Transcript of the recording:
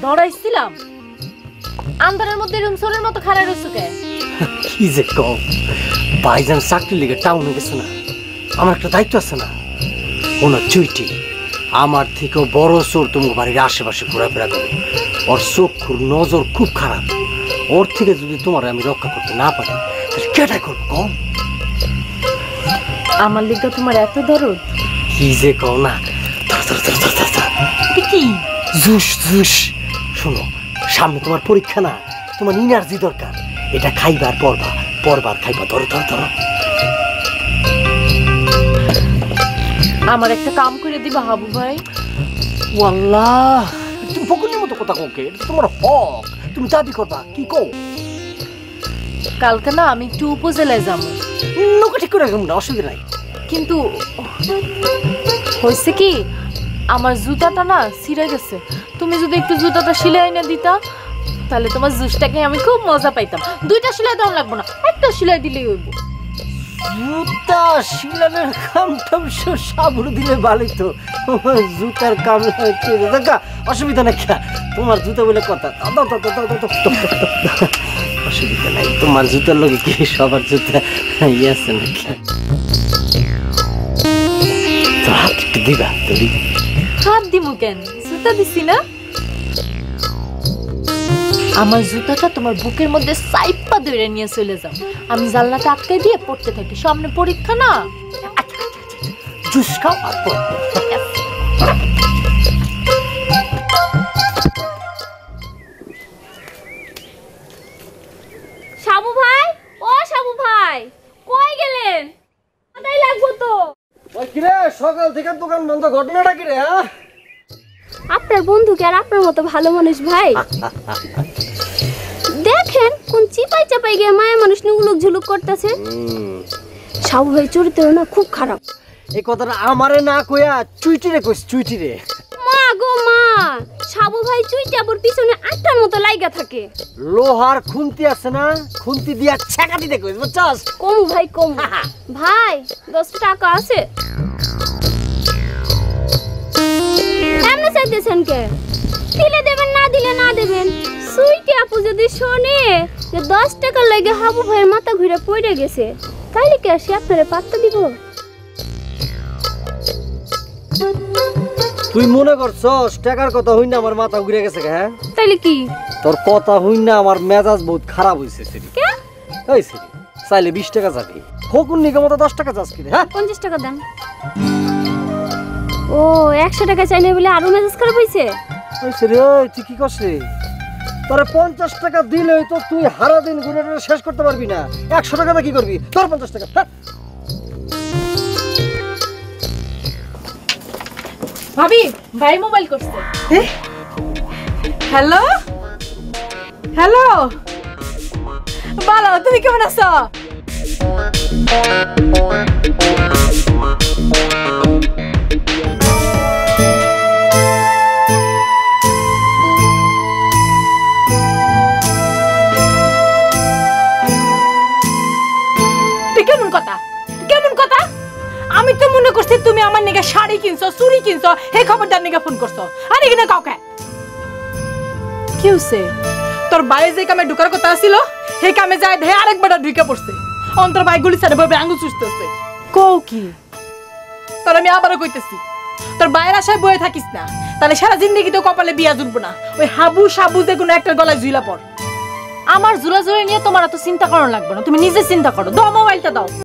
ডরাইছিলাম। আন্ধারের মধ্যে এরকম চোরের মতো খাড়াই রইছো কে? কি যে কও, ভাইজান চাকরি লেগে টাউনে গেছে না, আমার একটা দায়িত্ব আছে না। ওনার চুইটি আমার থেকেও বড় চোর তোমার বাড়ির আশেপাশে ঘোরাফেরা করে। ওর চক্ষুর নজর খুব খারাপ। ওর থেকে যদি তোমার আমি রক্ষা করতে না পারি তাহলে কেটাই করবো কম? আমার লিগা তোমার এত দরদ? কি যে কও না। কি জুস জুস। শোনো, সামনে তোমার পরীক্ষা না, তোমার এনার্জি দরকার। এটা খাইবার পরবার খাইবা। ধরো ধরো ধরো। আমার একটা কাম করে দিবা হাবু ভাই? ওয়াল্লাহ, তুমি ফকুনের মতো কথা কও কে? এটা তোমার হক, তুমি দাবি করবা। কি কও? কালকে না আমি একটু উপজেলায় যাবো। নৌকা ঠিক করে রাখুন না, অসুবিধা নাই। কিন্তু হয়েছে কি, আমার জুতাটা না ছিঁড়ে গেছে। তুমি যদি একটু জুতাটা সিলাই না দিতা তাহলে তোমার জুসটাকে আমি খুব মজা পাইতাম। দুইটা সেলাই দেওয়া লাগবো না, একটা সেলাই দিলেই হইব। জুতা সিলানের কামটা সাবুর দিলে ভালোই তো। জুতার কাম দেখা অসুবিধা নাই। তোমার জুতা বলে কথা, অসুবিধা নাই। তোমার জুতার লোকে কি সবার জুতা ইয়ে আছে নাকি? হাত একটু দিবা তোরি? হাত দিমু কেন, জুতা দিছি না। আমার জুতাটা তোমার বুকের মধ্যে সাইপা ধরে নিয়ে চলে যাও। আমি জানলাটা আটকে দিয়ে পড়তে থাকি। সামনে পরীক্ষা না। জুস খাও আর পড়। সাবু ভাই, ও সাবু ভাই, কই গেলেন? কোথায় লাগবো তো? ওই কি রে, সকাল থেকে দোকান বন্ধ, ঘটনাটা কি রে? হ্যাঁ, আপনার বন্ধু কি আর আপনার মতো ভালো মানুষ ভাই? দেখেন কোন চিপাই চাপাই গিয়ে মায়া মানুষ নুগুলুক ঝুলুক করতেছে। সাবু ভাই চরিত্র না খুব খারাপ। এই কথাটা আমারে না কইয়া চুইটিরে কইস। চুইটিরে মা গো মা, সাবু ভাই চুইটা আবার পিছনে আটটার মতো লাইগা থাকে। লোহার খুন্তি আছে না, খুন্তি দিয়া ছেকা দিতে কইস, বুঝছস? কম ভাই কম। ভাই 10 টাকা আছে? এমনি চাইতেছেন কে? দিলে দেবেন, না দিলে না দেবেন। সুইটি আপু যদি শোনে যে 10 টাকা লাগে হাবু ভাইয়ের মাথা ঘুরে পড়ে গেছে, তাইলে কি আসি আপনারে পাত্তা দিব? তুই মনে করছস টাকার কথা হই না আমার মাথা ঘুরে গেছে? হ্যাঁ, তাইলে কি? তোর কথা হই না আমার মেজাজ বহুত খারাপ হইছে। সেরি কে? এই সেরি, চাইলে 20 টাকা যাবি। ফকুন নিকে মতো 10 টাকা যাস কি রে? হ্যাঁ, 50 টাকা দেন। ও 100 টাকা চাইলে বলে আরো মেজাজ খারাপ হইছে? ওই সেরি, ওই তুই কি করছিস? তোরে 50 টাকা দিলেই তো তুই সারা দিন ঘুরে ঘুরে শেষ করতে পারবি না। 100 টাকাটা কি করবি? তোর 50 টাকা। হ্যাঁ, ভাবি, ভাই মোবাইল করছে। হ্যালো হ্যালো, ভালো, তুমি কেমন আছো? কেমন কথা, কেমন কথা? আমি তো মনে করছি তুমি আমার নিকে শাড়ি কিনছো, চুড়ি কিনছো, এই খবরদার নিকে ফোন করছো। আর এখানে কাউকে কি হইছে? তোর বাইরে যে কামে ঢুকার কথা ছিল সেই কামে যায় ধে আরেকবার ঢুকে পড়ছে। অন্তর ভাই গুলি সাড়ে ভাবে আঙুল চুষতেছে। কও কি? তোর আমি আবারও কইতেছি, তোর বাইরের আশায় বয়ে থাকিস না, তাহলে সারা জিন্দগি তো কপালে বিয়া জুটবো না। ওই হাবু সাবু যে কোনো একটা গলায় ঝুলা পড়। আমার জুলা জুড়ে নিয়ে তোমার এত চিন্তা করানো লাগবে না, তুমি নিজে চিন্তা করো। দাও মোবাইলটা দাও।